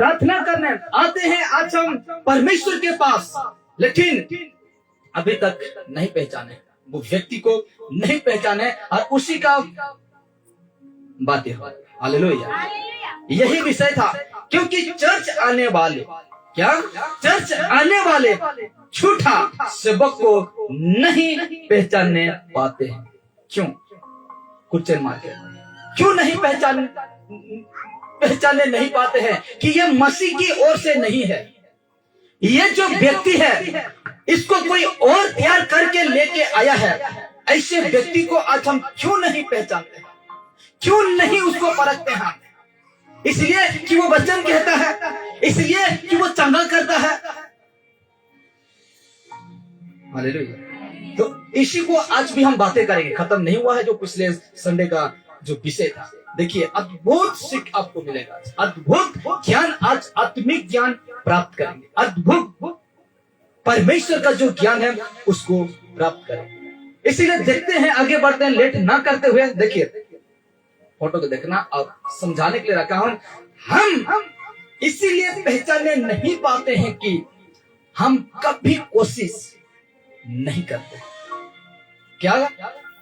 प्रार्थना करने आते हैं आज हम परमेश्वर के पास, लेकिन अभी तक नहीं पहचाने, वो व्यक्ति को नहीं पहचाने और उसी का बातें हो। हालेलुया। यही विषय था, क्योंकि चर्च आने वाले चर्च आने वाले झूठा सेवक को नहीं पहचानने पाते हैं। क्यों? क्वेश्चन मार्क है। क्यों नहीं पहचानने नहीं पाते हैं? कि ये मसीह की ओर से नहीं है। ये जो व्यक्ति है इसको कोई और तैयार करके लेके आया है। ऐसे व्यक्ति को आज हम क्यों नहीं पहचानते? क्यों नहीं उसको परखते हैं? इसलिए कि वो वचन कहता है, इसलिए कि वो चंगा करता है। हालेलुया। तो इसी को आज भी हम बातें करेंगे। खत्म नहीं हुआ है जो पिछले संडे का जो विषय था। देखिए, अद्भुत सीख आपको मिलेगा, अद्भुत ज्ञान, आज आत्मिक ज्ञान प्राप्त करेंगे, अद्भुत परमेश्वर का जो ज्ञान है उसको प्राप्त करेंगे। इसीलिए देखते हैं, आगे बढ़ते हैं, लेट ना करते हुए। देखिए, फोटो को देखना और समझाने के लिए रखा हूं। हम इसीलिए पहचानने नहीं पाते हैं कि हम कभी कोशिश नहीं करते। क्या?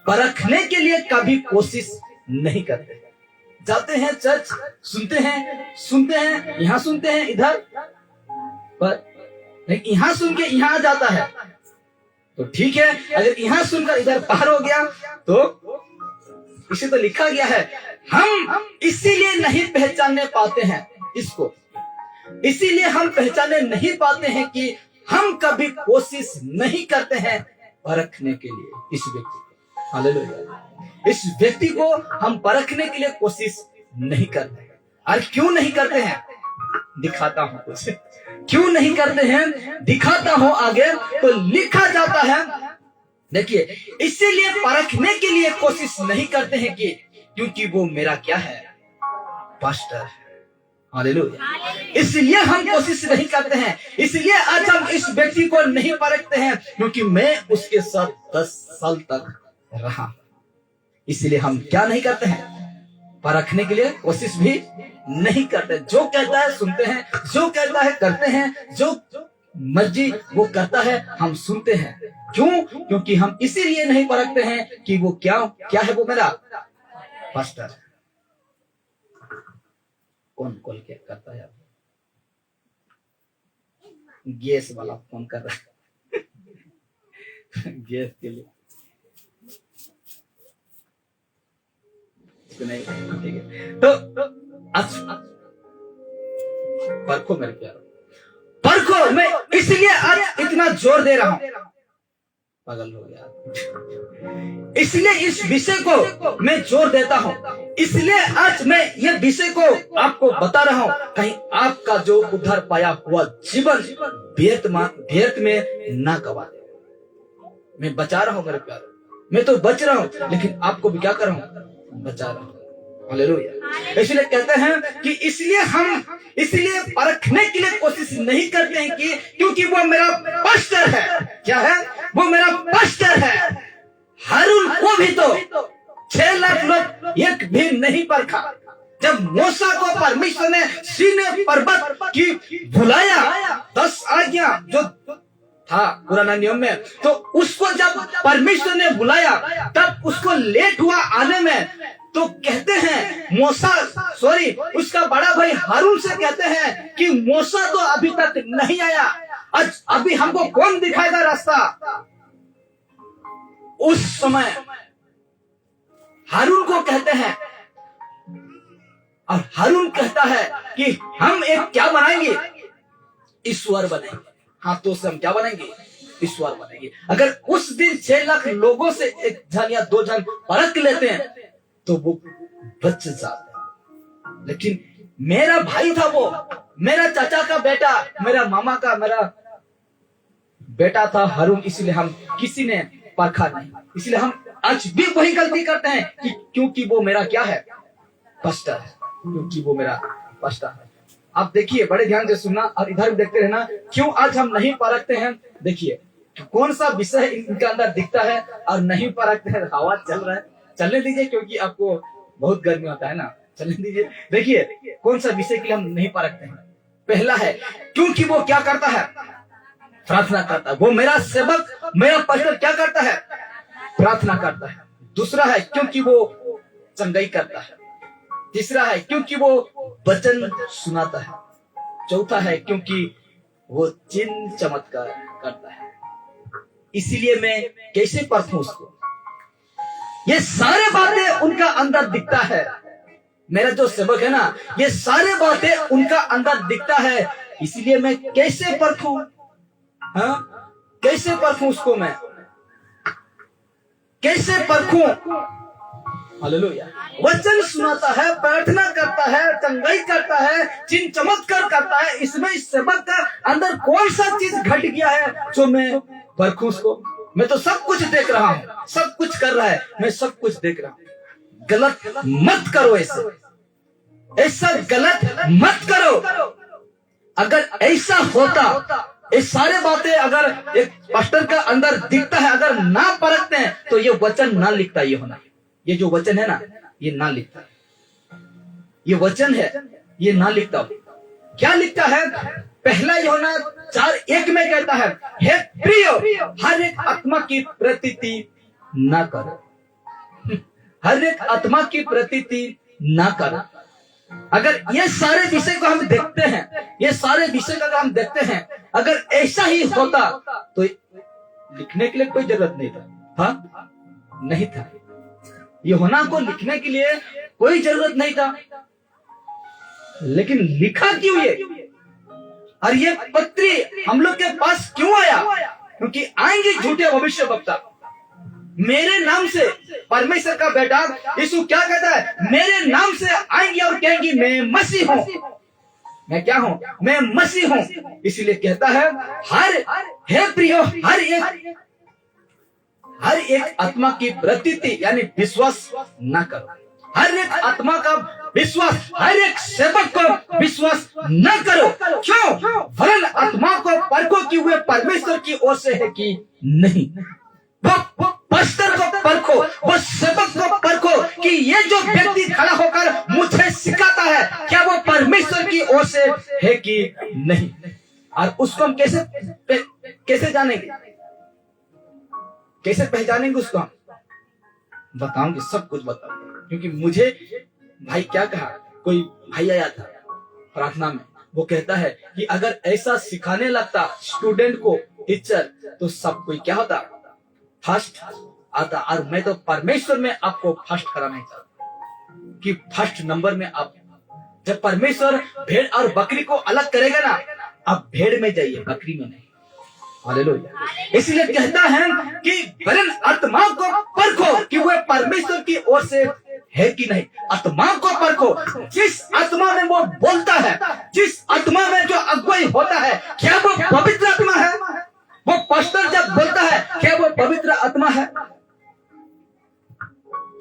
परखने के लिए कभी कोशिश नहीं करते। जाते हैं चर्च, सुनते हैं, यहाँ सुनते हैं, इधर पर यहाँ सुन के यहाँ आ जाता है तो ठीक है। अगर यहाँ सुनकर इधर पार हो गया तो इसे तो लिखा गया है। हम इसीलिए नहीं पहचानने पाते हैं इसको, इसीलिए हम पहचानने नहीं पाते हैं कि हम कभी कोशिश नहीं करते हैं परखने के लिए इस व्यक्ति को। हालेलुया। इस व्यक्ति को हम परखने के लिए कोशिश नहीं करते हैं। और क्यों नहीं करते हैं? दिखाता हूं कुछ। क्यों नहीं करते हैं दिखाता हूं आगे। तो लिखा जाता है, देखिए, इसीलिए परखने के लिए कोशिश नहीं करते हैं कि क्योंकि वो मेरा क्या है? पास्टर है। हालेलुया। इसलिए हम कोशिश नहीं करते हैं। इसलिए आज हम इस व्यक्ति को नहीं परखते हैं क्योंकि मैं उसके साथ 10 साल तक रहा। इसलिए हम क्या नहीं करते हैं? परखने के लिए कोशिश भी नहीं करते। जो कहता है सुनते हैं, जो कहता है करते हैं, जो मर्जी वो करता है हम सुनते हैं। क्यों? क्योंकि हम इसीलिए नहीं परखते हैं कि वो क्या है। वो मेरा पास्टर है। कौन कॉल करता है? गैस वाला फोन कर रहा है गैस के लिए। नहीं, ठीक है। तो परखो मेरे प्यारो, परखो। मैं इसलिए आज इतना जोर दे रहा हूं, पागल हो गया। इसलिए इस विषय को मैं जोर देता हूं। इसलिए आज मैं ये विषय को आपको बता रहा हूं। कहीं आपका जो उद्धार पाया हुआ जीवन व्यर्थ में ना गवा दे। मैं बचा रहा हूं मेरे प्यारो, मैं तो बच रहा हूं, लेकिन आपको भी क्या कर रहा हूं? बचा रहा हूं। हालेलुया। इसलिए कहते हैं कि इसलिए परखने के लिए कोशिश नहीं करते हैं कि क्योंकि वो मेरा पास्टर है। क्या है? वो मेरा पास्टर है। हारून को भी तो 6 लाख लोग एक भी नहीं परखा। जब मूसा को परमेश्वर ने सीने पर्वत की बुलाया, 10 आज्ञा जो था पुराना नियम में, तो उसको जब परमेश्वर ने बुलाया तब उसको लेट हुआ आने में। तो कहते हैं उसका बड़ा भाई हारून से कहते हैं कि मूसा तो अभी तक नहीं आया, अभी हमको कौन दिखाएगा रास्ता? उस समय हारून को कहते हैं, और हारून कहता है कि हम एक क्या बनाएंगे? ईश्वर बनेंगे। हाथों से हम क्या बनेंगे? ईश्वर बनेंगे। अगर उस दिन 6 लाख लोगों से 1 जन या 2 जन परख लेते हैं तो वो बच जाते हैं। लेकिन मेरा भाई था, वो मेरा चाचा का बेटा, मेरा मामा का मेरा बेटा था हारून। इसलिए हम किसी ने परखा नहीं। इसलिए हम आज भी वही गलती करते हैं कि क्योंकि वो मेरा क्या है? पास्टर है। क्योंकि वो मेरा पास्टर है। आप देखिए, बड़े ध्यान से सुनना और इधर भी देखते रहना। क्यों आज हम नहीं परखते हैं? देखिए, कौन सा विषय इनके अंदर दिखता है और नहीं परखते हैं। हवा चल रहा है, चलने दीजिए, क्योंकि आपको बहुत गर्मी होता है ना, चलने दीजिए। देखिए, कौन सा विषय के लिए हम नहीं परखते हैं? पहला है क्योंकि वो क्या करता है, प्रार्थना करता है। वो मेरा सेवक, मेरा पास्टर क्या करता है, प्रार्थना करता है। दूसरा है क्योंकि वो चंगाई करता है। तीसरा है क्योंकि वो वचन सुनाता है। चौथा है क्योंकि वो चिन्ह चमत्कार करता है। इसीलिए मैं कैसे परखूं उसको? ये सारे बातें उनका अंदर दिखता है। मेरा जो सेवक है ना, ये सारे बातें उनका अंदर दिखता है। इसीलिए मैं कैसे परखूं? हाँ, कैसे परखूं उसको? मैं कैसे परखूं? हालेलुया। वचन सुनाता है, प्रार्थना करता है, चंगाई करता है, चिन्ह चमत्कार करता है। इसमें इस सेवक का अंदर कौन सा चीज घट गया है जो मैं परखूं उसको? मैं तो सब कुछ देख रहा हूं, सब कुछ कर रहा है, मैं सब कुछ देख रहा हूं। गलत मत करो, ऐसा गलत मत करो। अगर ऐसा होता, ये सारे बातें अगर एक पास्टर का अंदर दिखता है, अगर ना परखते हैं तो ये वचन ना लिखता। ये होना, ये जो वचन है ना, ये ना लिखता। ये वचन है, ये ना लिखता। क्या लिखता है? पहला यूहन्ना 4:1 में कहता है, हे प्रियो, हर एक आत्मा की प्रतीति ना करो। हर एक आत्मा की प्रतीति ना करो। अगर ये सारे विषय को हम देखते हैं, ये सारे विषय को अगर हम देखते हैं, अगर ऐसा ही होता तो लिखने के लिए कोई जरूरत नहीं था। हाँ, नहीं था। यूहन्ना को लिखने के लिए कोई जरूरत नहीं था, लेकिन लिखा क्यों ये? और ये पत्री हम लोग के पास क्यों आया? क्योंकि आएंगे झूठे भविष्यवक्ता। मेरे नाम से, परमेश्वर का बेटा यीशु क्या कहता है? मेरे नाम से आएंगे और कहेंगे मैं मसीह हूं। मैं क्या हूं? मैं मसीह हूं। इसलिए कहता है, हे प्रियो, हर एक आत्मा की प्रतीति यानी विश्वास न करो। हर एक आत्मा का विश्वास, हर एक सेवक को विश्वास न करो। क्यों? वरन आत्मा को परखो कि वे परमेश्वर की ओर से है कि नहीं। वो पास्टर को परखो, वो सेवक को परखो कि ये जो व्यक्ति खड़ा होकर मुझे सिखाता है, क्या वो परमेश्वर की ओर से है कि नहीं। और उसको हम कैसे जानेंगे? कैसे पहचानेंगे उसको? हम बताऊंगे, सब कुछ बताऊंगे। क्योंकि मुझे भाई क्या कहा, कोई भाई आया था प्रार्थना में, वो कहता है कि अगर ऐसा सिखाने लगता स्टूडेंट को टीचर, तो सब कोई क्या होता, फर्स्ट आता। और मैं तो परमेश्वर में आपको फर्स्ट कराना चाहता कि फर्स्ट नंबर में आप, जब परमेश्वर भेड़ और बकरी को अलग करेगा ना, आप भेड़ में जाइए, बकरी में नहीं। हालेलुया। इसलिए कहता है कि वरन आत्मा को परखो कि वह परमेश्वर की ओर से है कि नहीं। आत्मा को परखो। जिस आत्मा में वो बोलता है, जिस आत्मा में जो अगुवाई होता है, क्या वो पवित्र आत्मा है? वो पास्टर जब बोलता है, क्या वो पवित्र आत्मा है?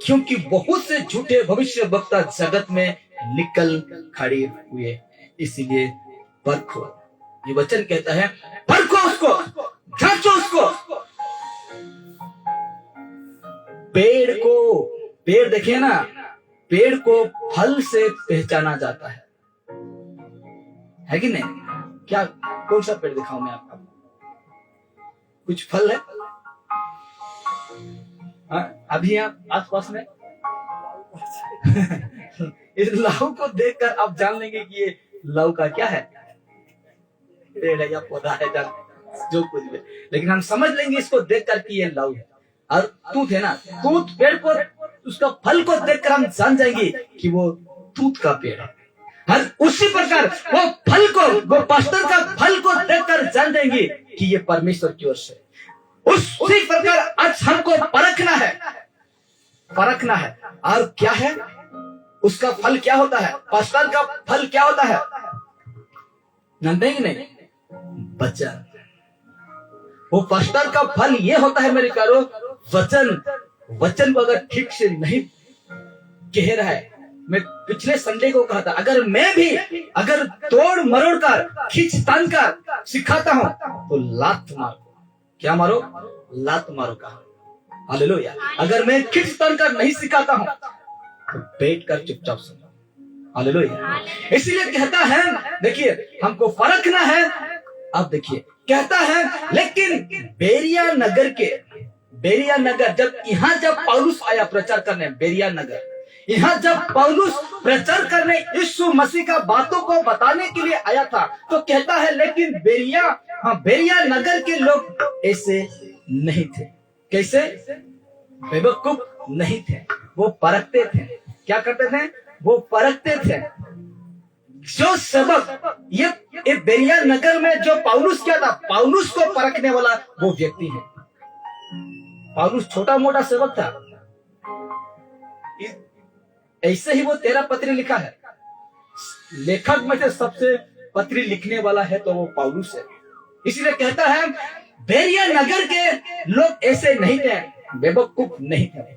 क्योंकि बहुत से झूठे भविष्यवक्ता जगत में निकल खड़े हुए। इसीलिए परखो। ये वचन कहता है परखो उसको, जांचो उसको। पेड़ देखिए ना, पेड़ को फल से पहचाना जाता है कि नहीं? क्या, कौन सा पेड़ दिखाऊं मैं आपको? कुछ फल है अभी आप आसपास में? इस लाऊ को देखकर आप जान लेंगे कि ये लाऊ का क्या है, पेड़ है या पौधा है, जो कुछ भी। लेकिन हम समझ लेंगे इसको देखकर कि ये लाऊ है। और तूत है ना, तूत पेड़ को, उसका फल को देखकर हम जान जाएंगे कि वो तूत का पेड़ है। और उसी प्रकार वो फल को, वो पास्टर का फल को देखकर जान जाएंगे कि ये परमेश्वर की ओर से। उसी प्रकार आज हमको परखना है। और क्या है उसका फल? क्या होता है पास्टर का फल? क्या होता है? जानते हैं कि नहीं? वचन। वो पास्टर का फल ये होता है मेरे प्यारो, वचन को अगर ठीक से नहीं कह रहा है। मैं पिछले संडे को कहा था, अगर मैं भी अगर तोड़ मरोड़ कर, खींच तान कर सिखाता हूं तो लात मारो। क्या मारो? लात मारो। कहा हालेलुया। अगर मैं खींच तान कर नहीं सिखाता हूं तो बैठ कर चुपचाप सुनो। हालेलुया। इसीलिए कहता है, देखिए हमको परखना है। अब देखिए कहता है, लेकिन बेरिया नगर जब पौलुस आया प्रचार करने, बेरिया नगर, यहाँ जब पौलुस प्रचार करने यीशु मसीह का बातों को बताने के लिए आया था, तो कहता है लेकिन बेरिया नगर के लोग ऐसे नहीं थे। कैसे? बेवकूफ नहीं थे, वो परखते थे। क्या करते थे? वो परखते थे। जो सबक ये बेरिया नगर में जो पौलुस किया था, पौलुस को परखने वाला वो व्यक्ति है। पौलुस छोटा मोटा सेवक था, ऐसे ही वो 13 पत्री लिखा है। लेखक में से सबसे पत्री लिखने वाला है तो वो पौलुस है। इसलिए कहता है बेरिया नगर के लोग ऐसे नहीं थे, बेवकूफ नहीं थे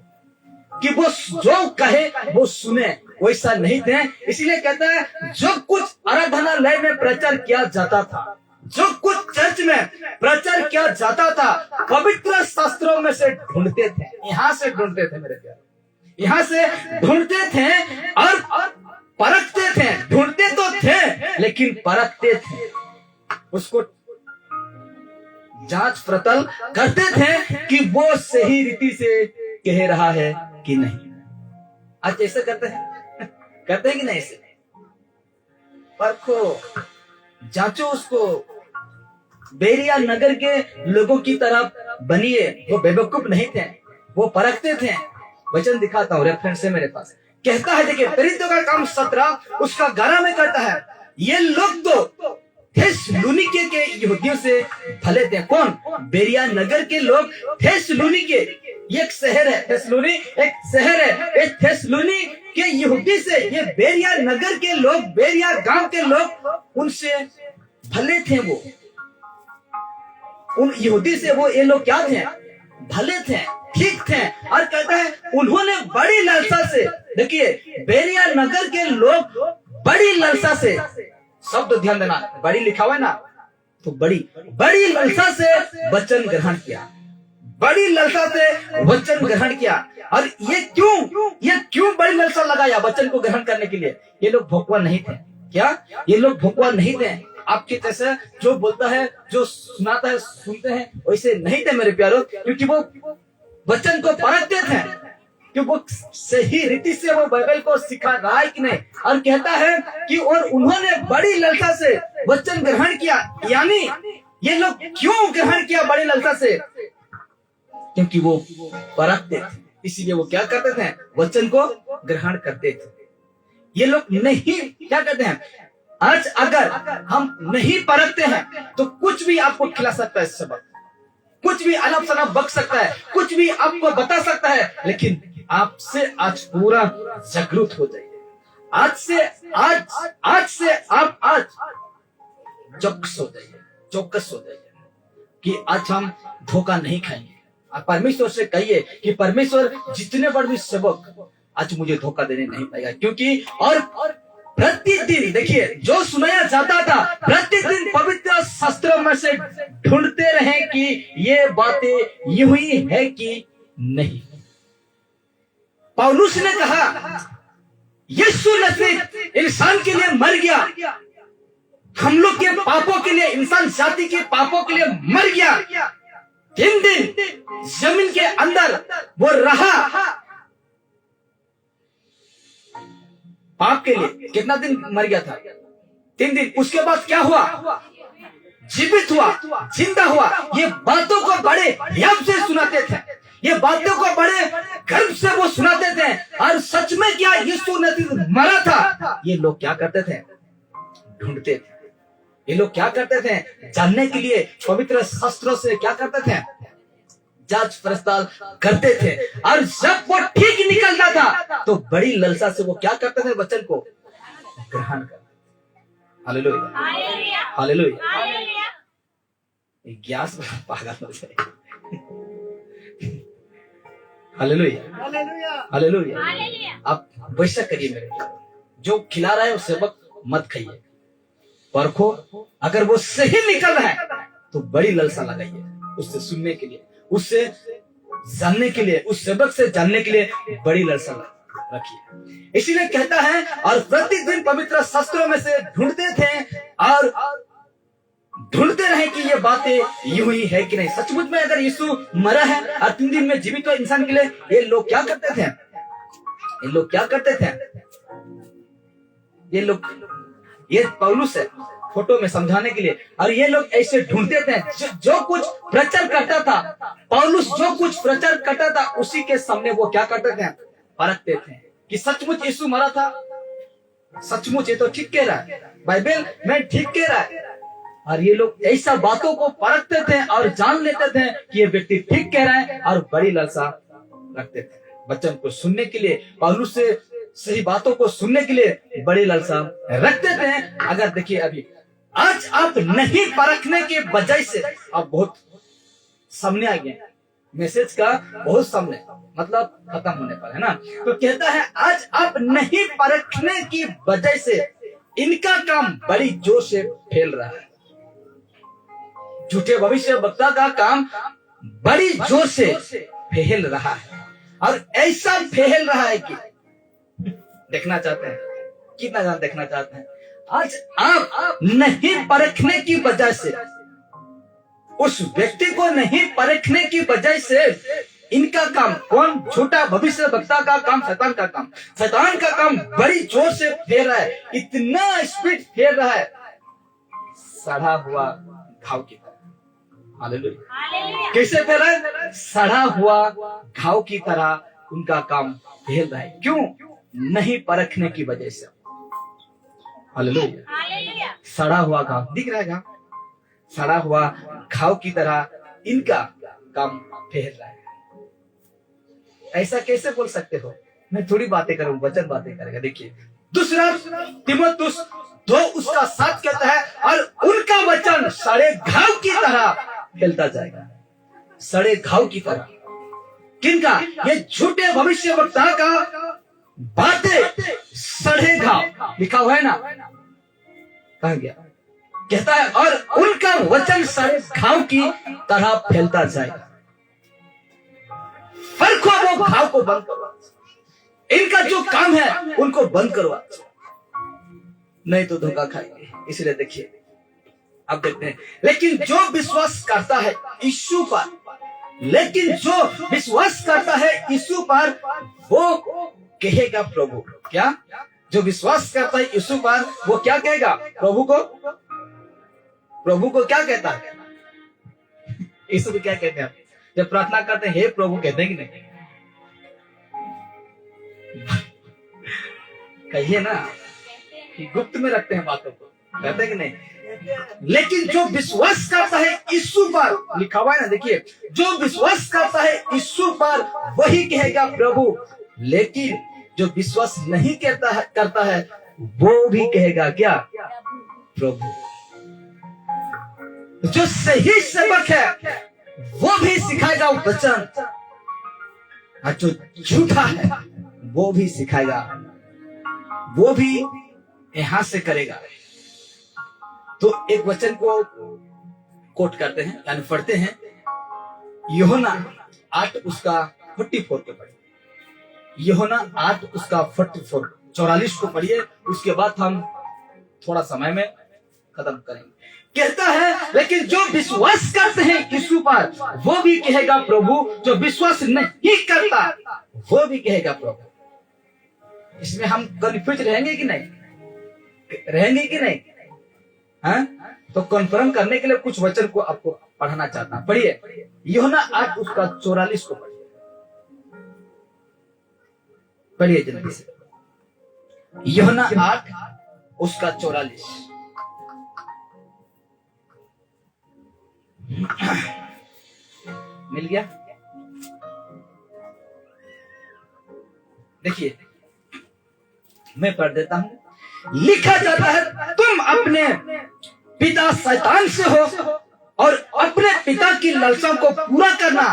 कि वो जो कहे वो सुने, वैसा नहीं थे। इसलिए कहता है जो कुछ आराधनालय में प्रचार किया जाता था, जो कुछ चर्च में प्रचार किया जाता था, पवित्र शास्त्रों में से ढूंढते थे। यहाँ से ढूंढते थे मेरे प्यारे, यहाँ से ढूंढते थे और परखते थे। ढूंढते तो थे लेकिन परखते थे, उसको जांच पड़ताल करते थे कि वो सही रीति से कह रहा है कि नहीं। आज ऐसे करते हैं कि नहीं? ऐसे परखो, जांचो उसको। बेरिया नगर के लोगों की तरह बनिए। वो बेवकूफ नहीं थे, वो परखते थे। वचन दिखाता हूं, रेफरेंस है मेरे पास। कहता है, देखिए प्रेरितों का काम 17 उसका 11 में करता है, ये लोग तो थेसलुनीके के यहूदियों से भले थे। कौन? बेरिया नगर के लोग। थेसलुनीके एक शहर है, थेसलुनी एक शहर है। इस थेसलुनी के यहूदी से ये बेरिया नगर के लोग, बेरिया गांव के लोग, उनसे भले थे। वो उन यहूदी से वो ये लोग क्या थे? भले थे, ठीक थे। और कहता है उन्होंने बड़ी लालसा से, देखिए बेरिया नगर के लोग बड़ी लालसा से, शब्द ध्यान देना, बड़ी लिखा हुआ है ना, तो बड़ी लालसा से वचन ग्रहण किया। बड़ी लालसा से वचन ग्रहण किया। और ये क्यों बड़ी लालसा लगाया वचन को ग्रहण करने के लिए? ये लोग भोकवा नहीं थे। क्या? ये लोग भोकवा नहीं थे। आपके जैसे जो बोलता है, जो सुनाता है, सुनते हैं, वैसे नहीं थे मेरे प्यारों। क्योंकि वो वचन को परखते थे कि वो सही रीति से वो बाइबल को सिखा रहा है कि नहीं। और कहता है कि और उन्होंने बड़ी लालसा से वचन ग्रहण किया। यानी ये लोग क्यों ग्रहण किया बड़ी लालसा से? क्योंकि वो परखते थे, इसीलिए वो क्या करते थे? वचन को ग्रहण करते थे। ये लोग नहीं क्या करते हैं? आज अगर हम नहीं परखते हैं तो कुछ भी आपको खिला सकता है सबक, कुछ भी अनब शनब बक सकता है, कुछ भी आपको बता सकता है, लेकिन आपसे आज पूरा जागरूक हो जाइए। आज से आप चौकस हो जाइए कि आज हम धोखा नहीं खाएंगे। आप परमेश्वर से कहिए कि परमेश्वर जितने बड़े भी सबक आज मुझे धोखा देने नहीं पाएगा। क्योंकि और प्रतिदिन देखिए जो सुनाया जाता था, प्रतिदिन पवित्र शास्त्रों में से ढूंढते रहे कि ये बातें यूं ही है कि नहीं। पौलुस ने कहा यीशु मसीह इंसान के लिए मर गया, हम लोग के पापों के लिए, इंसान जाति के पापों के लिए मर गया। 3 दिन जमीन के अंदर वो रहा पाप के लिए। कितना दिन मर गया था? 3 दिन। उसके बाद क्या हुआ? जीवित हुआ, जिंदा हुआ। ये बातों को बड़े ध्यान से सुनाते थे, ये बातों को बड़े गर्व से वो सुनाते थे। और सच में क्या यीशु मसीह मरा था? ये लोग क्या करते थे? ढूंढते थे। ये लोग क्या करते थे? जानने के लिए पवित्र शास्त्रों से क्या करते थे? जांच पड़ताल करते थे। और जब वो ठीक निकलता था तो बड़ी लालसा से वो क्या करते थे? वचन को ग्रहण करते। Hallelujah, hallelujah. ग्यास पागल हो जाए। Hallelujah, hallelujah. आप वैसा करिए मेरे, जो खिला रहा है उस सेवक मत खाइए, परखो। अगर वो सही निकल रहा है तो बड़ी लालसा लगाइए उससे सुनने के लिए, उससे जानने के लिए, उस सबक से जानने के लिए बड़ी लालसा लगाइए। रखिए। इसीलिए कहता है, और प्रतिदिन पवित्र शास्त्रों में से ढूंढते थे और ढूंढते रहे कि ये बातें यूं ही है कि नहीं। सचमुच में अगर यीशु मरा है और 3 दिन में जीवित हुआ इंसान के लिए, ये लोग क्या करते थे? ये लोग क्या करते थे? ये पौलुस है फोटो में समझाने के लिए, और ये लोग ऐसे ढूंढते थे। जो कुछ प्रचार करता था पौलुस, जो कुछ प्रचार करता था उसी के सामने वो क्या करते थे? परखते थे कि सचमुच यीशु मरा था, सचमुच ये तो ठीक कह रहा है, बाइबल में ठीक कह रहा है। और ये लोग ऐसा बातों को परखते थे और जान लेते थे कि ये व्यक्ति ठीक कह रहा है, और बड़ी लालसा रखते थे वचन को सुनने के लिए, पौलुस से सही बातों को सुनने के लिए बड़ी लालसा रखते थे। अगर देखिए अभी आज आप नहीं परखने के वजह से आप बहुत सामने आ गए, मैसेज का बहुत सामने, मतलब खत्म होने पर, है ना। तो कहता है आज आप नहीं परखने की वजह से इनका काम बड़ी जोर से फैल रहा है। झूठे भविष्य वक्ता का काम बड़ी जोर से फैल रहा है, और ऐसा फैल रहा है कि देखना चाहते हैं, कितना ज्यादा देखना चाहते हैं। आज आप नहीं परखने की वजह से, उस व्यक्ति को नहीं परखने की वजह से इनका काम, कौन? झूठा भविष्य वक्ता का काम, शैतान का काम, शैतान का काम बड़ी जोर से फैल रहा है। इतना स्पीड फैल रहा है, सड़ा हुआ घाव की तरह। हालेलुया। कैसे फैल रहा है? सड़ा हुआ घाव की तरह उनका काम फैल रहा है। क्यों? नहीं परखने की वजह से। हालेलुया। सड़ा हुआ घाव दिख रहा है, घाव सड़ा हुआ घाव की तरह इनका काम फैल रहा है। ऐसा कैसे बोल सकते हो? मैं थोड़ी बातें करूं, वचन बातें करेगा। देखिए दूसरा तीमुथियुस 2 उसका 7 कहता है, और उनका वचन सड़े घाव की तरह फैलता जाएगा। सड़े घाव की तरह किनका? ये झूठे भविष्य वक्ता का बातें सड़े घाव लिखा हुआ है ना, कहा गया? कहता है और उनका वचन सड़े घाव की तरह फैलता जाएगा। फर्को वो घाव को बंद करवा, इनका जो काम है उनको बंद करवा, नहीं तो धोखा खाएंगे। इसलिए देखिए अब देखते हैं, लेकिन जो विश्वास करता है यीशु पर, लेकिन जो विश्वास करता है यीशु पर, वो कहेगा प्रभु। क्या? जो विश्वास करता है यीशु पर वो क्या कहेगा? प्रभु को। प्रभु को क्या कहता है? यीशु को क्या कहते हैं? जब प्रार्थना करते हैं हे प्रभु कहते हैं कि नहीं? कहिए ना कि गुप्त में रखते हैं बातों को, कहते हैं कि नहीं? लेकिन जो विश्वास करता है यीशु पर, लिखा हुआ है ना, देखिए जो विश्वास करता है यीशु पर वही कहेगा प्रभु। लेकिन जो विश्वास नहीं करता है वो भी कहेगा क्या? प्रभु। जो सही सेवक है वो भी सिखाएगा वचन, और जो झूठा है वो भी सिखाएगा, वो भी यहां से करेगा। तो एक वचन को कोट करते हैं, यानी पढ़ते हैं, यूहन्ना 8 उसका 44 को पढ़िए। यूहन्ना 8 उसका 44 को पढ़िए। उसके बाद हम थोड़ा समय में खत्म करेंगे। कहता है लेकिन जो विश्वास करते हैं यीशु पर वो भी कहेगा प्रभु, जो विश्वास नहीं करता वो भी कहेगा प्रभु। इसमें हम कन्फ्यूज रहेंगे कि नहीं? रहेंगे कि नहीं? हाँ? तो कन्फर्म करने के लिए कुछ वचन को आपको पढ़ना चाहता हूं। पढ़िए यूहन्ना 8 उसका 44 को पढ़िए। पढ़िए जल्दी से। यूहन्ना 8 उसका 44। मिल गया? देखिए मैं पढ़ देता हूं। लिखा जाता है तुम अपने पिता शैतान से हो और अपने पिता की लालसा को पूरा करना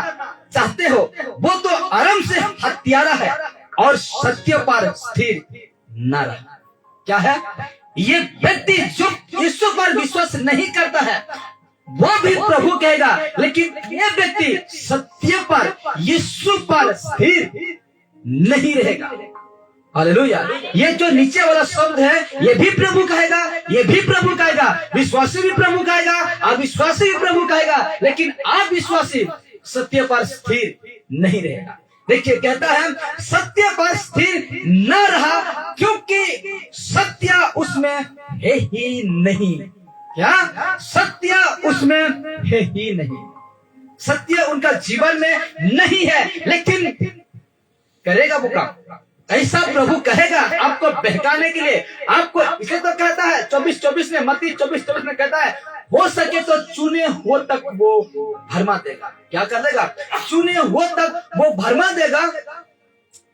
चाहते हो। वो तो आरंभ से हत्यारा है और सत्य पर स्थिर न रहा। क्या है? ये व्यक्ति जो यीशु पर विश्वास नहीं करता है वो भी प्रभु कहेगा, लेकिन ये व्यक्ति सत्य पर, यीशु पर स्थिर नहीं रहेगा। हालेलुया। ये जो नीचे वाला शब्द है, ये भी प्रभु कहेगा, ये भी प्रभु कहेगा, विश्वासी भी प्रभु कहेगा, अविश्वासी भी प्रभु कहेगा, लेकिन अविश्वासी सत्य पर स्थिर नहीं रहेगा। देखिए कहता है सत्य पर स्थिर न रहा, क्योंकि सत्य उसमें है ही नहीं। क्या? सत्य उसमें है ही नहीं। सत्य उनका जीवन में नहीं है, लेकिन करेगा वो काम। ऐसा प्रभु कहेगा आपको बहकाने के लिए, आपको। इसलिए तो कहता है 24:24 में, मत्ती 24:24 में कहता है, हो सके तो चुने हो तक वो भरमा देगा। क्या कर देगा? चुने हो तक वो भरमा देगा।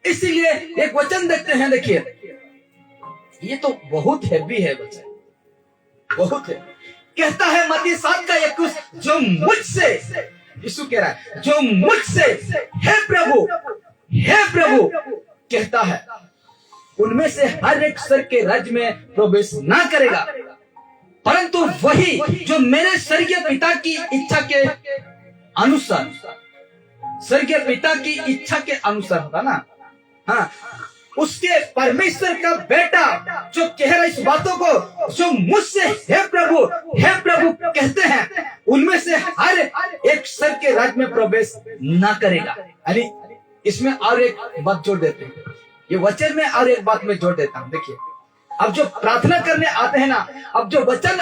इसीलिए एक वचन देखते हैं, देखिए ये तो बहुत हैवी है वचन, बहुत है। कहता है मत्ती 7:21, जो मुझसे, यीशु कह रहा है, जो मुझसे हे प्रभु कहता है, उनमें से हर एक स्वर्ग के राज्य में प्रवेश ना करेगा, परंतु वही जो मेरे स्वर्गीय पिता की इच्छा के अनुसार, स्वर्गीय पिता की इच्छा के अनुसार होगा ना, हाँ, उसके परमेश्वर का बेटा जो कह रहा है इस बातों को, जो मुझसे हे प्रभु कहते हैं, उनमें से हर एक स्वर्ग के राज्य में प्रवेश ना करेगा। यानी इसमें और एक बात जोड़ देते हैं, ये वचन में और एक बात में जोड़ देता हूं। देखिए अब जो प्रार्थना करने आते हैं ना, अब जो वचन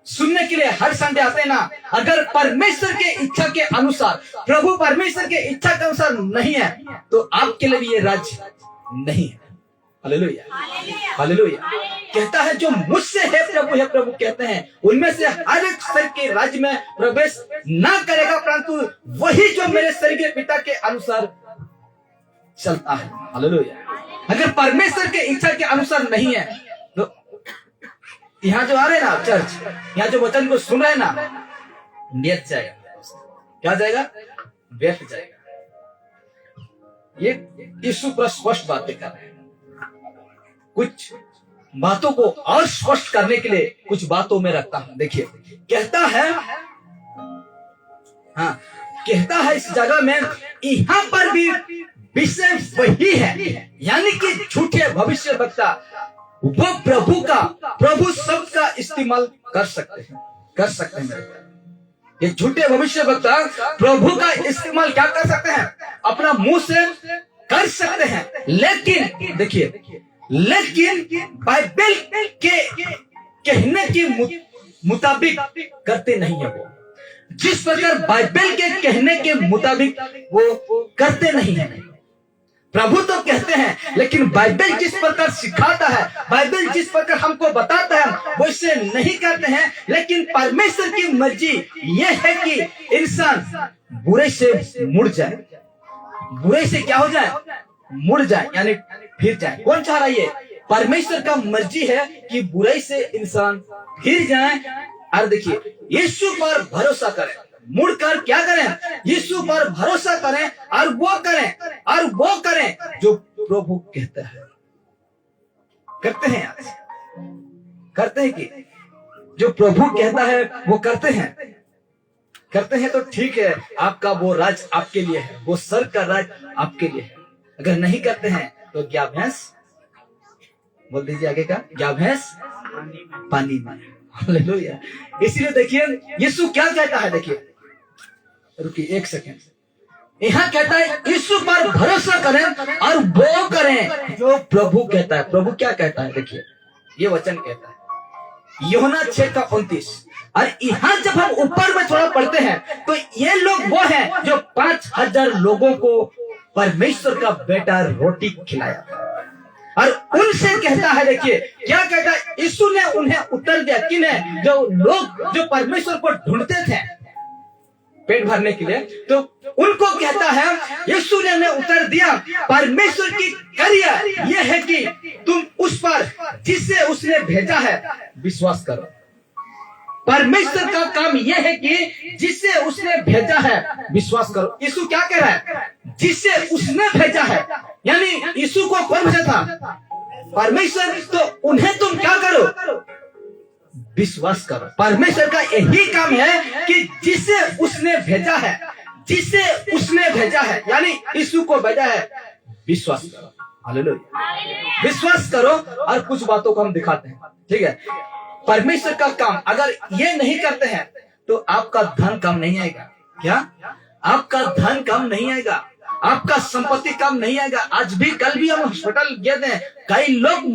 सुनने के लिए हर संडे आते हैं ना, अगर परमेश्वर के इच्छा के अनुसार, प्रभु परमेश्वर के इच्छा के अनुसार नहीं है, तो आपके लिए भी ये राज्य नहीं है। Hallelujah, hallelujah. कहता है जो मुझसे हे प्रभु कहते हैं, उनमें से हर एक स्वर्ग के राज्य में प्रवेश ना करेगा, परंतु वही जो मेरे स्वर्गीय पिता के अनुसार चलता है। हालेलुया। अगर परमेश्वर के इच्छा के अनुसार नहीं है, तो यहाँ जो आ रहे ना चर्च, यहाँ जो वचन को सुन रहे ना, व्यर्थ जाएगा। क्या जाएगा? व्यर्थ जाएगा। ये यीशु पर स्पष्ट बातें कर रहे हैं। कुछ बातों को और स्पष्ट करने के लिए कुछ बातों में रखता हूं। देखिए कहता है, हाँ, कहता है इस जगह में, यहाँ पर भी विषय वही है, यानी कि झूठे भविष्य वक्ता वो प्रभु शब्द का इस्तेमाल कर सकते हैं। ये झूठे भविष्य वक्ता प्रभु का इस्तेमाल क्या कर सकते हैं? अपना मुंह से कर सकते हैं, लेकिन देखिए, लेकिन बाइबल के कहने के मुताबिक करते नहीं है। वो जिस प्रकार बाइबल के कहने के मुताबिक वो करते नहीं है। प्रभु तो कहते हैं, लेकिन बाइबल जिस प्रकार सिखाता है, बाइबल जिस प्रकार हमको बताता है, वो इसे नहीं करते हैं। लेकिन परमेश्वर की मर्जी ये है कि इंसान बुरे से मुड़ जाए। बुरे से क्या हो जाए? मुड़ जाए, यानी फिर जाए। कौन चाह रहा है ये? परमेश्वर का मर्जी है कि बुराई से इंसान फिर जाए। और देखिए यीशु पर भरोसा करें, मुड़कर क्या करें? यीशु पर भरोसा करें और वो करें जो प्रभु कहता है। करते हैं आज, करते हैं कि जो प्रभु कहता है वो करते हैं तो ठीक है, आपका वो राज आपके लिए है, वो स्वर्ग का राज आपके लिए है। अगर नहीं करते हैं तो क्या भैंस, बोल दीजिए आगे का, क्या भैंस पानी में। हालेलुया। इसलिए देखिए यीशु क्या कहता है, देखिए रुकिए एक सेकेंड। यहाँ कहता है यीशु पर भरोसा करें और वो करें जो प्रभु कहता है। प्रभु क्या कहता है? देखिए ये वचन कहता है यूहन्ना 6:29। और यहाँ जब हम ऊपर में थोड़ा पढ़ते हैं तो ये लोग वो हैं जो 5,000 लोगों को परमेश्वर का बेटा रोटी खिलाया और उनसे कहता है, देखिए क्या कहता है? यीशु ने उन्हें उत्तर दिया, किन्हें? जो लोग जो परमेश्वर को ढूंढते थे पेट भरने के लिए, तो उनको कहता है, यीशु ने उन्हें उत्तर दिया, परमेश्वर की कार्य यह है कि तुम उस पर जिसे उसने भेजा है विश्वास करो। परमेश्वर का काम यह है कि जिसे उसने भेजा है विश्वास करो। यीशु क्या कह रहा है? जिसे उसने भेजा है, यानी यीशु को कौन भेजा था? परमेश्वर। तो उन्हें तुम क्या करो? विश्वास करो। परमेश्वर का यही काम है कि जिसे उसने भेजा है, यानी यीशु को भेजा है, विश्वास करो। हालेलुया। विश्वास करो और कुछ बातों को हम दिखाते हैं, ठीक है। परमेश्वर का काम अगर ये नहीं करते हैं तो आपका धन कम नहीं आएगा। क्या? आपका धन कम नहीं आएगा, आपका संपत्ति कम नहीं आएगा। आज भी कल भी हम हॉस्पिटल गए थे, कई लोग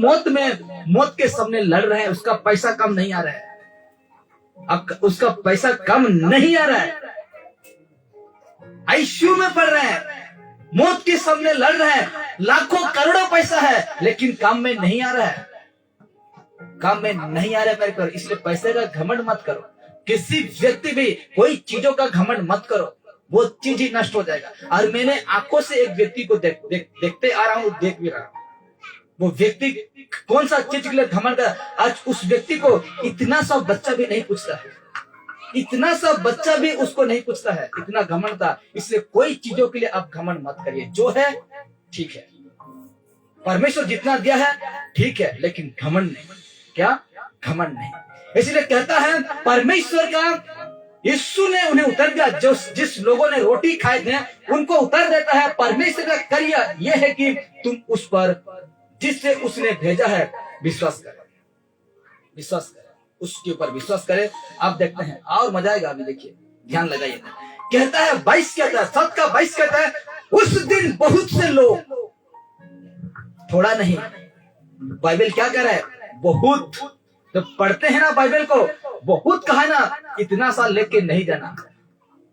मौत के सामने लड़ रहे हैं, उसका पैसा कम नहीं आ रहा है, अब उसका पैसा कम नहीं आ रहा है, आईसीयू में पड़ रहे हैं, मौत के सामने लड़ रहे हैं, लाखों करोड़ों पैसा है लेकिन काम में नहीं आ रहा है, काम में नहीं आ रहा है मेरे पर। इसलिए पैसे का घमंड मत करो, किसी व्यक्ति भी कोई चीजों का घमंड मत करो, वो चीज ही नष्ट हो जाएगा। और मैंने आंखों से एक व्यक्ति को देखते आ रहा हूँ, देख भी रहा हूँ, वो व्यक्ति कौन सा चीज के लिए घमंड कर, आज उस व्यक्ति को इतना सा बच्चा भी नहीं पूछता है, इतना सा बच्चा भी उसको नहीं पूछता है, इतना घमंड था। इसलिए कोई चीजों के लिए आप घमंड मत करिए, जो है ठीक है, परमेश्वर जितना दिया है ठीक है, लेकिन घमंड नहीं। क्या? घमंड नहीं। इसलिए कहता है परमेश्वर का, यीशु ने उन्हें उत्तर दिया, जो जिस लोगों ने रोटी खाए थे उनको उत्तर देता है परमेश्वर का कार्य यह है कि तुम उस पर जिससे उसने भेजा है विश्वास करें, विश्वास करें, उसके ऊपर विश्वास करें। आप देखते हैं और मजा आएगा। अभी देखिए, ध्यान लगाइए, कहता है 22 कहता है, 7 का 22 कहता है, उस दिन बहुत से लोग, थोड़ा नहीं, बाइबल क्या कह रहा है, बहुत। तो पढ़ते हैं ना बाइबल को, बहुत कहा ना, इतना साल लेके नहीं जाना।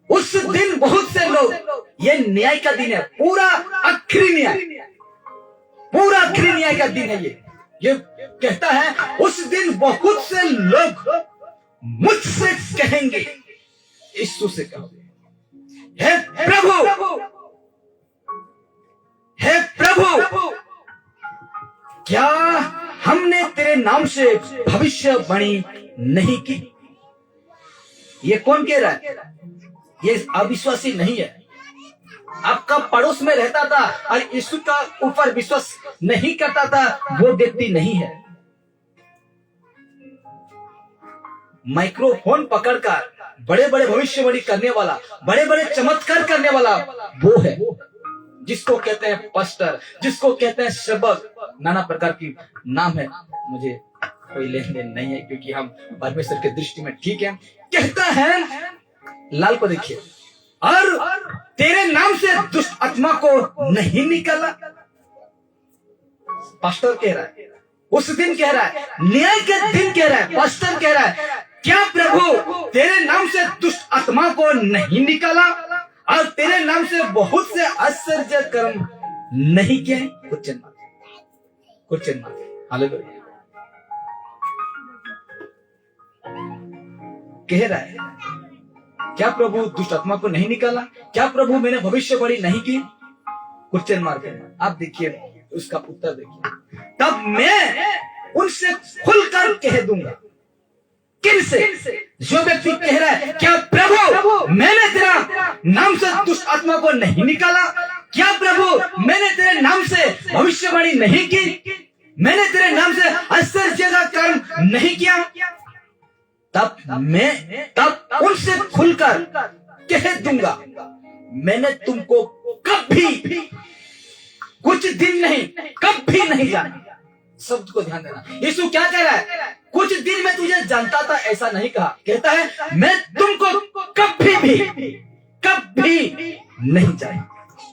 उस दिन बहुत से लोग, ये न्याय का दिन है, पूरा आखिरी न्याय, पूरा आखिरी न्याय का दिन है ये कहता है उस दिन बहुत से लोग मुझसे कहेंगे, यीशु से कहोगे, हे प्रभु, हे प्रभु, क्या हमने तेरे नाम से भविष्यवाणी नहीं की? ये कौन कह रहा है? ये अविश्वासी नहीं है, आपका पड़ोस में रहता था और यीशु का ऊपर विश्वास नहीं करता था, वो व्यक्ति नहीं है। माइक्रोफोन पकड़कर बड़े बड़े भविष्यवाणी करने वाला, बड़े बड़े चमत्कार करने वाला वो है, जिसको कहते हैं पास्टर, जिसको कहते हैं सेवक, नाना प्रकार की नाम है, मुझे कोई लेन देन नहीं है क्योंकि हम परमेश्वर के दृष्टि में ठीक है। कहता है, लाल को देखिए, और तेरे नाम से दुष्ट आत्मा को नहीं निकाला। पास्टर कह रहा है, उस दिन कह रहा है, न्याय के दिन कह रहा है, पास्टर कह रहा है, क्या प्रभु तेरे नाम से दुष्ट आत्मा को नहीं निकाला और तेरे नाम से बहुत से आश्चर्य कर्म नहीं किए? Question mark. हालेलुया। कह रहा है, क्या प्रभु दुष्ट आत्मा को नहीं निकाला? क्या प्रभु मैंने भविष्यवाणी नहीं की? Question mark. आप देखिए उसका उत्तर देखिए, तब मैं उनसे खुलकर कह दूंगा। किनसे? जो व्यक्ति कह रहा है, क्या प्रभु मैंने तेरा नाम से दुष्ट आत्मा को नहीं निकाला? क्या प्रभु मैंने तेरे नाम से भविष्यवाणी नहीं की? मैंने तेरे नाम से आश्चर्य का कर्म नहीं किया? तब उनसे खुलकर कह दूंगा, मैंने तुमको कभी, कुछ दिन नहीं, कभी नहीं जाना। शब्द को ध्यान देना, यीशु क्या कह रहा है? कुछ दिन में तुझे जानता था ऐसा नहीं कहा, कहता है मैं तुमको कभी नहीं जाना।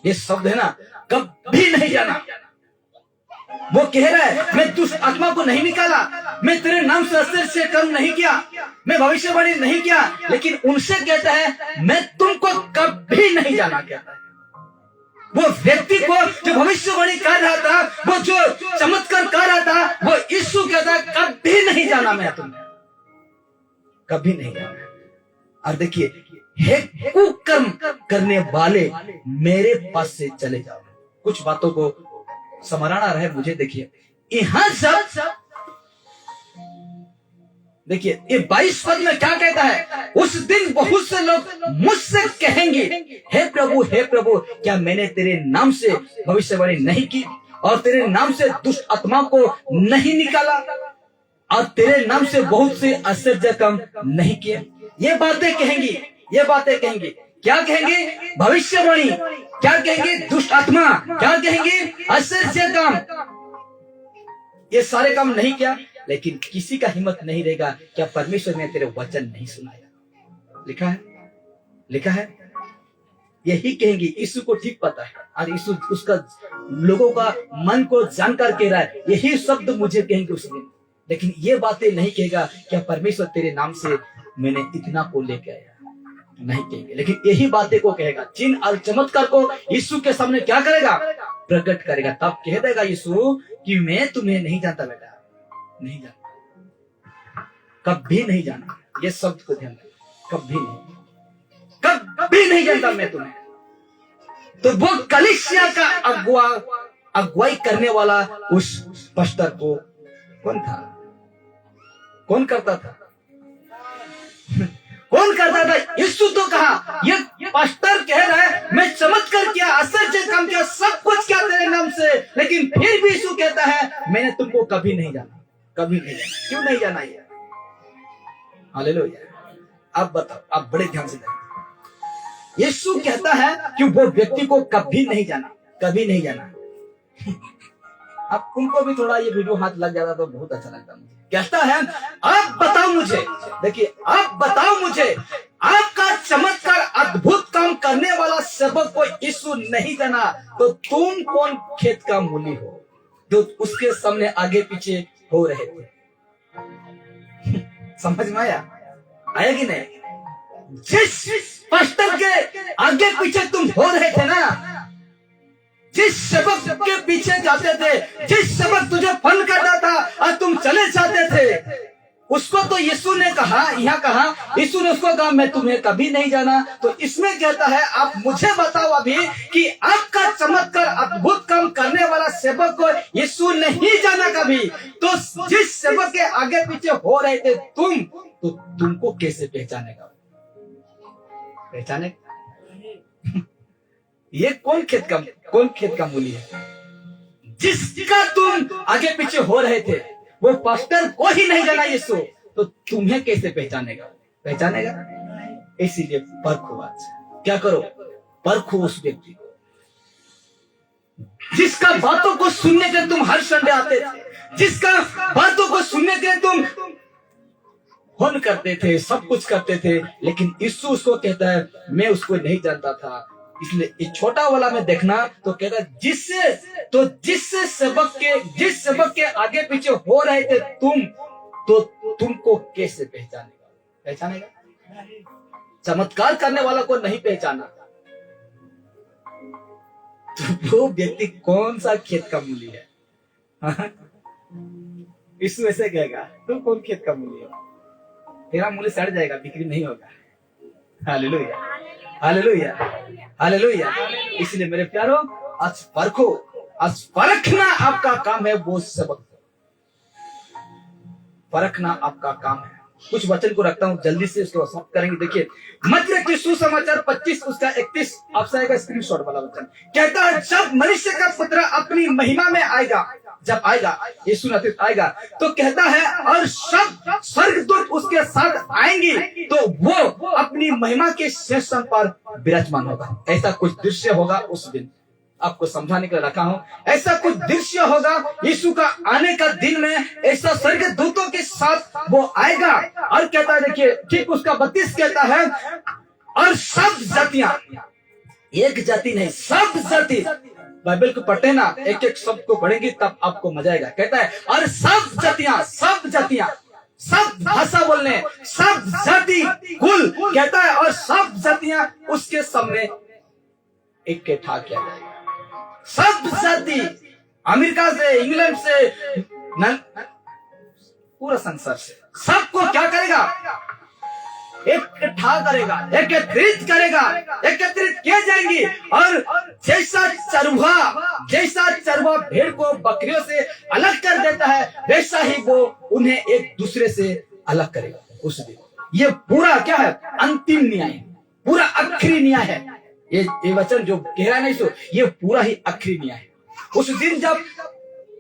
ये शब्द है ना, कभी नहीं जाना। वो कह रहा है, मैं दुष्ट आत्मा को नहीं निकाला, मैं तेरे नाम से आश्चर्य कर्म नहीं किया, मैं भविष्यवाणी नहीं किया, लेकिन उनसे कहता है मैं तुमको कभी नहीं जाना। कहता है वो व्यक्ति को जो भविष्यवाणी कर रहा था, वो जो चमत्कार कर रहा था, वो यीशु कहता है कभी नहीं जाना मैं तुम्हें, कभी नहीं जाना। और देखिए, हे कुकर्म करने वाले मेरे पास से चले जाओ। कुछ बातों को समझाना रहे मुझे। देखिए यहां सब देखिए, ये 22 पद में क्या कहता है? उस दिन बहुत से लोग मुझसे कहेंगे, हे प्रभु क्या मैंने तेरे नाम से भविष्यवाणी नहीं की और तेरे नाम से दुष्ट आत्मा को नहीं निकाला और तेरे नाम से बहुत से आश्चर्य काम नहीं किए? ये बातें कहेंगी। क्या कहेंगे? भविष्यवाणी। क्या कहेंगे? दुष्ट आत्मा। क्या कहेंगे? आश्चर्य काम। ये सारे काम नहीं किया, लेकिन किसी का हिम्मत नहीं रहेगा क्या परमेश्वर ने तेरे वचन नहीं सुनाया। लिखा है, लिखा है। यही कहेंगे। यीशु को ठीक पता है और यीशु उसका लोगों का मन को जानकर कह रहा है, यही शब्द मुझे कहेंगे उस दिन। लेकिन ये बातें नहीं कहेगा क्या परमेश्वर तेरे नाम से मैंने इतना को लेके आया, नहीं कहेंगे। लेकिन यही बातें को कहेगा। चिन्ह और चमत्कार को यीशु के सामने क्या करेगा? प्रकट करेगा। तब कह देगा यीशु कि मैं तुम्हें नहीं जानता बेटा, नहीं जानता, कभी नहीं जाना। ये शब्द को ध्यान रखना, कभी नहीं, कभी नहीं जानता मैं तुम्हें। तो वो कलीसिया का अगुवाई करने वाला उस पास्टर को कौन था? कौन करता था? कौन करता था? यीशु तो कहा, ये पास्टर कह रहा है मैं चमत्कार किया, आश्चर्य काम किया, सब कुछ किया तेरे नाम से, लेकिन फिर भी यीशु कहता है मैंने तुमको कभी नहीं जाना, कभी नहीं जाना। क्यों नहीं जाना? ये हालेलुया। अब बताओ, आप बड़े ध्यान से देखो। यीशु कहता है कि वो व्यक्ति को कभी नहीं जाना, कभी नहीं जाना। अब उनको भी थोड़ा ये वीडियो हाथ लग जाता तो बहुत अच्छा लगता मुझे। कहता है आप बताओ मुझे, देखिए आप बताओ मुझे, आपका चमत्कार अद्भुत काम करने वाला सेवक को यीशु नहीं जाना तो तुम कौन खेत का मूली हो जो उसके सामने आगे पीछे हो रहे थे? समझ में आया कि नहीं? जिस पास्टर के आगे पीछे तुम हो रहे थे ना, जिस सबक के पीछे जाते थे, जिस सबक तुझे फन करता था और तुम चले जाते थे, उसको तो यीशु ने कहा, यहाँ कहा यीशु ने उसको कहा मैं तुम्हें कभी नहीं जाना। तो इसमें कहता है आप मुझे बताओ अभी कि आपका चमत्कार अद्भुत काम करने वाला सेवक को यीशु नहीं जाना कभी, तो जिस सेवक के आगे पीछे हो रहे थे तुम, तो तुमको कैसे पहचानेगा? पहचाने ये कौन खेत का मूली है? जिसका तुम आगे पीछे हो रहे थे वो पास्टर को ही नहीं जाना यीशु, तो तुम्हें कैसे पहचानेगा? पहचानेगा? इसीलिए परखो। आज क्या करो? परखो उस व्यक्ति को जिसका बातों को सुनने के लिए तुम हर संडे आते थे, जिसका बातों को सुनने के लिए तुम फोन करते थे, सब कुछ करते थे, लेकिन यीशु उसको कहता है मैं उसको नहीं जानता था। इसलिए ये छोटा वाला में देखना तो कहता है जिस सबक के आगे पीछे हो रहे थे तुम, तो तुमको कैसे पहचानेगा? पहचानेगा? चमत्कार करने वाला को नहीं पहचाना तो वो व्यक्ति कौन सा खेत का मूली है? यीशु ऐसे कहेगा तुम कौन खेत का मूली हो? तेरा मूल्य सड़ जाएगा, बिक्री नहीं होगा। Hallelujah, hallelujah, hallelujah. इसलिए मेरे प्यारो आज परखो, आज परखना आपका काम है। वो सबक परखना आपका काम है। कुछ वचन को रखता हूं जल्दी से, उसको समाप्त करेंगे। देखिए मत्ती के सुसमाचार 25 उसका 31 आपसे आएगा स्क्रीनशॉट वाला वचन। कहता है जब मनुष्य का पुत्र अपनी महिमा में आएगा, जब आएगा यीशु नतीत आएगा, तो कहता है और सब स्वर्गदूत उसके साथ आएंगे, तो वो अपनी महिमा के सिंहासन पर विराजमान होगा। ऐसा कुछ दृश्य होगा उस दिन, आपको समझाने के लिए रखा हूं। ऐसा कुछ दृश्य होगा यीशु का आने का दिन में, ऐसा स्वर्गदूतों के साथ वो आएगा। और कहता है देखिए ठीक उसका 32 कहता है और सब जातियां, एक जाति नहीं सब जाति, बाइबल को पढ़ते ना एक एक शब्द को पढ़ेंगे तब आपको मजा आएगा। कहता है और सब जातियां, सब भाषा बोलने, सब जाति कुल, कहता है और सब जातियां उसके सामने इकट्ठा किया जाएगा। सब जाति, अमेरिका से, इंग्लैंड से, पूरा संसार से, सबको क्या करेगा? इकट्ठा करेगा, एकत्रित करेगा, एकत्रित किए जाएंगे। और जैसा चरवा भेड़ को बकरियों से अलग कर देता है, वैसा ही वो उन्हें एक दूसरे से अलग करेगा उस दिन। ये पूरा क्या है? अंतिम न्याय, पूरा आखिरी न्याय है। ये वचन जो कह रहा नहीं सो, ये पूरा ही आखिरी न्याय है। उस दिन जब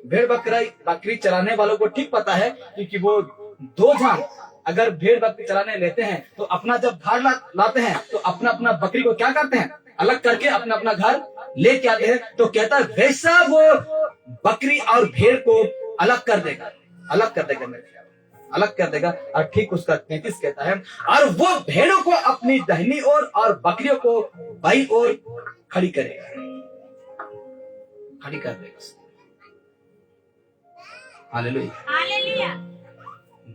भेड़ बकरी चराने वालों को ठीक पता है क्योंकि वो दो जान अगर भेड़ बकरी चराने लेते हैं तो अपना जब घर लाते हैं तो अपना अपना बकरी को क्या करते हैं, अलग करके अपना अपना घर लेके आते हैं। तो कहता है वैसा वो बकरी और भेड़ को अलग कर देगा, अलग कर देगा मेरे ख्याल, अलग कर देगा। और ठीक उसका 33 कहता है, और वो भेड़ों को अपनी दाहिनी ओर और बकरियों को बाईं ओर खड़ी करेगा, खड़ी कर देगा। हालेलुया।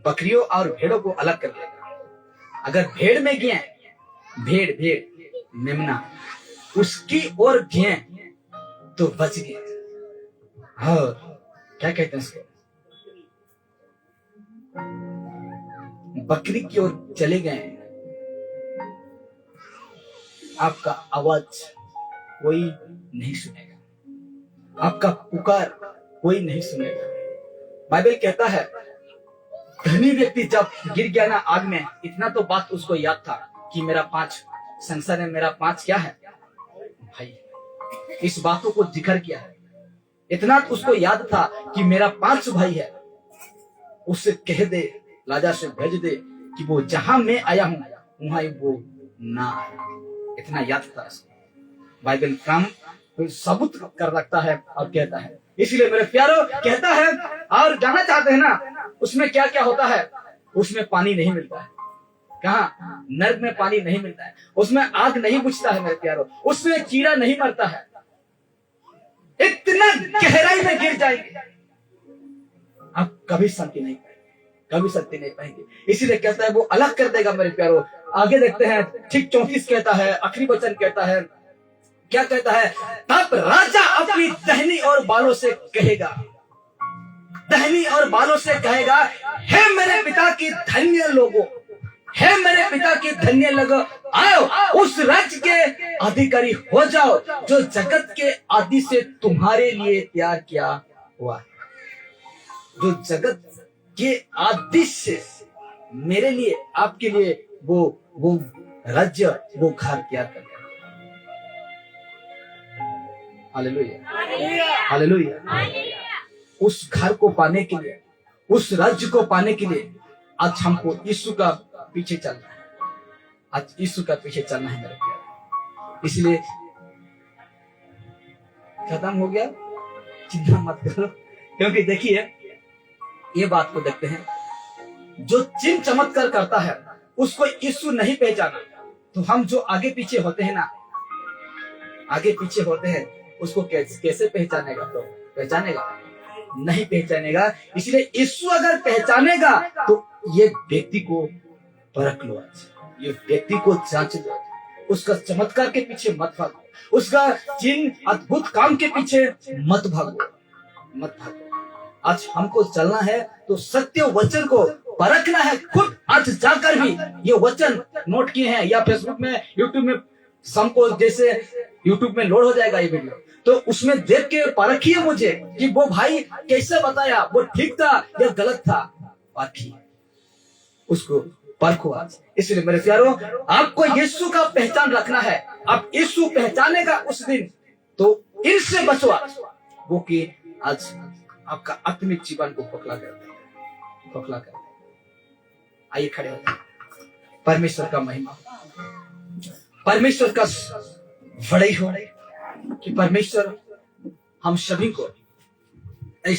बकरियों और भेड़ों को अलग कर देगा। अगर भेड़ में गए, भेड़ भेड़ मेमना उसकी ओर गए तो बच गए। और क्या कहते हैं उसको, बकरी की ओर चले गए, आपका आवाज कोई नहीं सुनेगा, आपका पुकार कोई नहीं सुनेगा। बाइबल कहता है धनी व्यक्ति जब गिर गया ना आग में, इतना तो बात उसको याद था कि मेरा 5 संसार में मेरा 5 क्या है भाई, इस बातों को जिक्र किया है। इतना तो उसको याद था कि मेरा 5 भाई है, उससे कह दे, राजा से भेज दे कि वो जहां मैं आया हूं वहां वो ना आए। इतना याद था उसको। बाइबल काम सबूत कर रखता है और कहता है। इसलिए मेरे प्यारो कहता है, और जानना चाहते हैं ना उसमें क्या क्या होता है, उसमें पानी नहीं मिलता है। कहा नर्क में पानी नहीं मिलता है, उसमें आग नहीं बुझता है मेरे प्यारो, उसमें कीड़ा नहीं मरता है। इतना गहराई में गिर जाएंगे आप कभी शांति नहीं पाएंगे, कभी शांति नहीं पाएंगे। इसीलिए कहता है वो अलग कर देगा मेरे प्यारो। आगे देखते हैं ठीक 34 कहता है, आखिरी वचन कहता है, क्या कहता है, तब राजा अपनी दाहिनी और बालों से कहेगा, दाहिनी और बालों से कहेगा, हे मेरे पिता की धन्य लोगों, हे मेरे पिता की धन्य लोगों, आओ उस राज्य के अधिकारी हो जाओ जो जगत के आदि से तुम्हारे लिए तैयार किया हुआ है। जो जगत के आदि से मेरे लिए, आपके लिए वो राज्य, वो घर तैयार कर। Hallelujah, hallelujah. उस घर को पाने के लिए, उस राज्य को पाने के लिए आज हमको यीशु का पीछे चलना है। आज यीशु का पीछे चलना है मेरे प्यारे। इसलिए खत्म हो गया, चिंता मत करो, क्योंकि देखिए ये बात को देखते हैं, जो चिन्ह चमत्कार करता है उसको यीशु नहीं पहचाना, तो हम जो आगे पीछे होते हैं ना, आगे पीछे होते हैं, उसको कैसे पहचानेगा? तो पहचानेगा नहीं, पहचानेगा। इसलिए यीशु अगर पहचानेगा तो ये व्यक्ति को परख लो, आज ये व्यक्ति को जांच लो, उसका चमत्कार के पीछे मत भागो, उसका चिन्ह अद्भुत काम के पीछे मत भागो, मत भागो। आज हमको चलना है तो सत्य वचन को परखना है। खुद आज जाकर भी ये वचन नोट किए हैं, या फेसबुक में, यूट्यूब में, सबको जैसे यूट्यूब में लोड हो जाएगा ये वीडियो, तो उसमें देख के परखिए मुझे कि वो भाई कैसे बताया, वो ठीक था या गलत था, परखिए, उसको परखो आज। इसलिए मेरे प्यारो, आपको यीशु का पहचान रखना है। आप यीशु पहचानेगा उस दिन तो इनसे बचवा, वो कि आज आपका आत्मिक जीवन को खोखला कर देगा, खोखला कर देगा। आइए खड़े होते हैं। परमेश्वर का महिमा, परमेश्वर का बड़ाई हो कि परमेश्वर हम सभी को ऐसे